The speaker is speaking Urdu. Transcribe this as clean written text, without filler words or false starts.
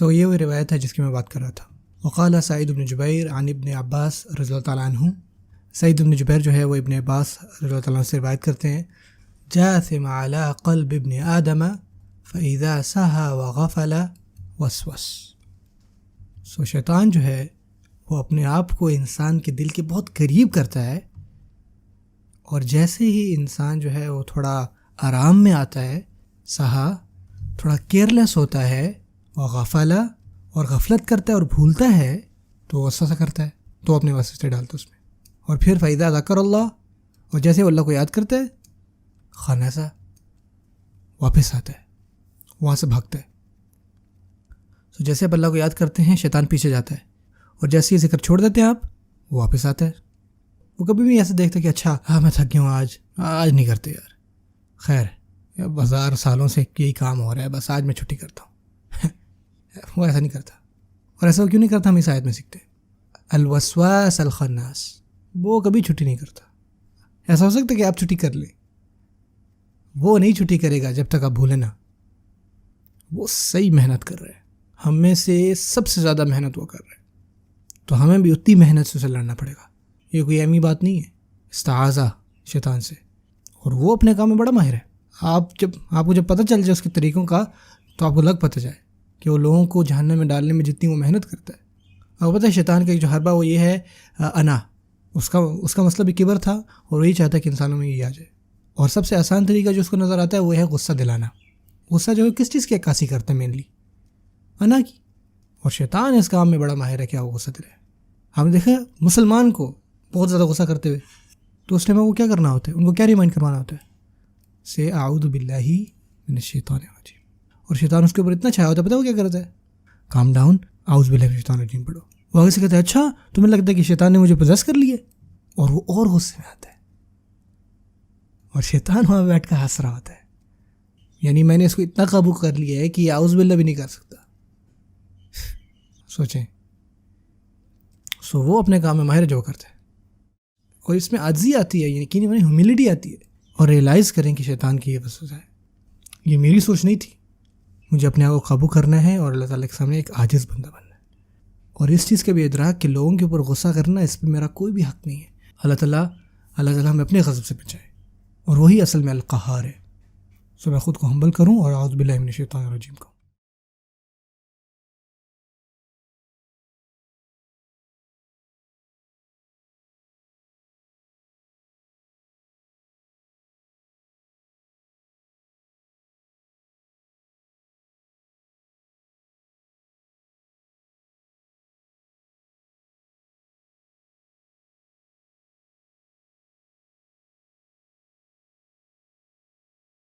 یہ وہ روایت ہے جس کی میں بات کر رہا تھا. وقال سعید بن جبیر عن ابن عباس رضی اللہ تعالیٰ عنہ. سعید بن جبیر جو ہے وہ ابن عباس رضی اللہ تعالیٰ عنہ سے روایت کرتے ہیں. جاثم على قلب ابن آدم فإذا سہا وغفل وسوس. شیطان جو ہے وہ اپنے آپ کو انسان کے دل کے بہت قریب کرتا ہے، اور جیسے ہی انسان جو ہے وہ تھوڑا آرام میں آتا ہے، سہا تھوڑا کیئرلیس ہوتا ہے، وغفل اور غفلت کرتا ہے اور بھولتا ہے، تو وسوسہ کرتا ہے، تو اپنے وسوسے ڈالتا ہے اس میں. اور پھر فإذا ذکر اللہ، اور جیسے وہ اللہ کو یاد کرتا ہے، خنسا واپس آتا ہے، وہاں سے بھاگتا ہے. جیسے آپ اللہ کو یاد کرتے ہیں شیطان پیچھے جاتا ہے، اور جیسے ہی ذکر چھوڑ دیتے ہیں آپ، وہ واپس آتا ہے. وہ کبھی بھی ایسے دیکھتا ہے کہ اچھا میں تھک گیا ہوں، آج نہیں کرتے یار، خیر 1000 سالوں سے یہی کام ہو رہا ہے، بس آج میں چھٹی کرتا ہوں. وہ ایسا نہیں کرتا. اور ایسا وہ کیوں نہیں کرتا؟ ہم اس آیت میں سیکھتے ہیں. الوسواس الخناس، وہ کبھی چھٹی نہیں کرتا. ایسا ہو سکتا ہے کہ آپ چھٹی کر لیں، وہ نہیں چھٹی کرے گا جب تک آپ بھولیں نا. وہ صحیح محنت کر رہے ہیں، ہم میں سے سب سے زیادہ محنت وہ کر رہے ہیں، تو ہمیں بھی اتنی محنت سے اسے لڑنا پڑے گا. یہ کوئی اہمی بات نہیں ہے. استعاذہ شیطان سے، اور وہ اپنے کام میں بڑا ماہر ہے. آپ کو جب پتہ چل جائے اس کے طریقوں کا، تو آپ کو لگ پتہ جائے کہ وہ لوگوں کو جہنم میں ڈالنے میں جتنی وہ محنت کرتا ہے. آپ کو پتہ ہے شیطان کا جو حربہ وہ یہ ہے انا، اس کا مسئلہ بھی کبر تھا، اور وہی چاہتا ہے کہ انسانوں میں یہ آ جائے. اور سب سے آسان طریقہ جو اس کو نظر آتا ہے وہ ہے غصہ دلانا. غصہ جو ہے کس چیز کی عکاسی کرتا ہے؟ مینلی انا کی. اور شیطان اس کام میں بڑا ماہر ہے، کیا وہ غصہ دلائے. ہم نے دیکھا مسلمان کو بہت زیادہ غصہ کرتے ہوئے، تو اس ٹائم وہ کیا کرنا ہوتا ہے؟ ان کو کیا ریمائنڈ کروانا ہوتا ہے؟ سے اعوذ باللہ من الشیطان الرجیم. اور شیطان اس کے اوپر اتنا چھایا ہوتا ہے، پتہ ہے وہ کیا کرتا ہے؟ کام ڈاؤن، اعوذ باللہ من الشیطان الرجیم پڑھو. وہ آگے سے کہتا ہے اچھا تمہیں لگتا ہے کہ شیطان نے مجھے پوزیس کر لیا، اور وہ اور غصے میں آتا ہے، اور شیطان وہاں بیٹھ کر ہنس رہا ہوتا ہے. یعنی میں نے اس کو اتنا قابو کر لیا ہے کہ یہ اعوذ باللہ بھی نہیں کر سکتا. سوچیں. وہ اپنے کام میں ماہر جو کرتا ہے، اور اس میں عاجزی آتی ہے، یقینی معنی ہیوملٹی آتی ہے، اور ریئلائز کریں کہ شیطان کی یہ وسوسہ ہے. یہ میری سوچ نہیں تھی، مجھے اپنے آپ کو قابو کرنا ہے اور اللہ تعالیٰ کے سامنے ایک عاجز بندہ بننا ہے. اور اس چیز کا بھی ادراک کہ لوگوں کے اوپر غصہ کرنا، اس پہ میرا کوئی بھی حق نہیں ہے. اللہ تعالیٰ ہمیں اپنے غضب سے بچائے، اور وہی اصل میں القہار ہے. میں خود کو ہمبل کروں اور اعوذ باللہ من الشیطان الرجیم کو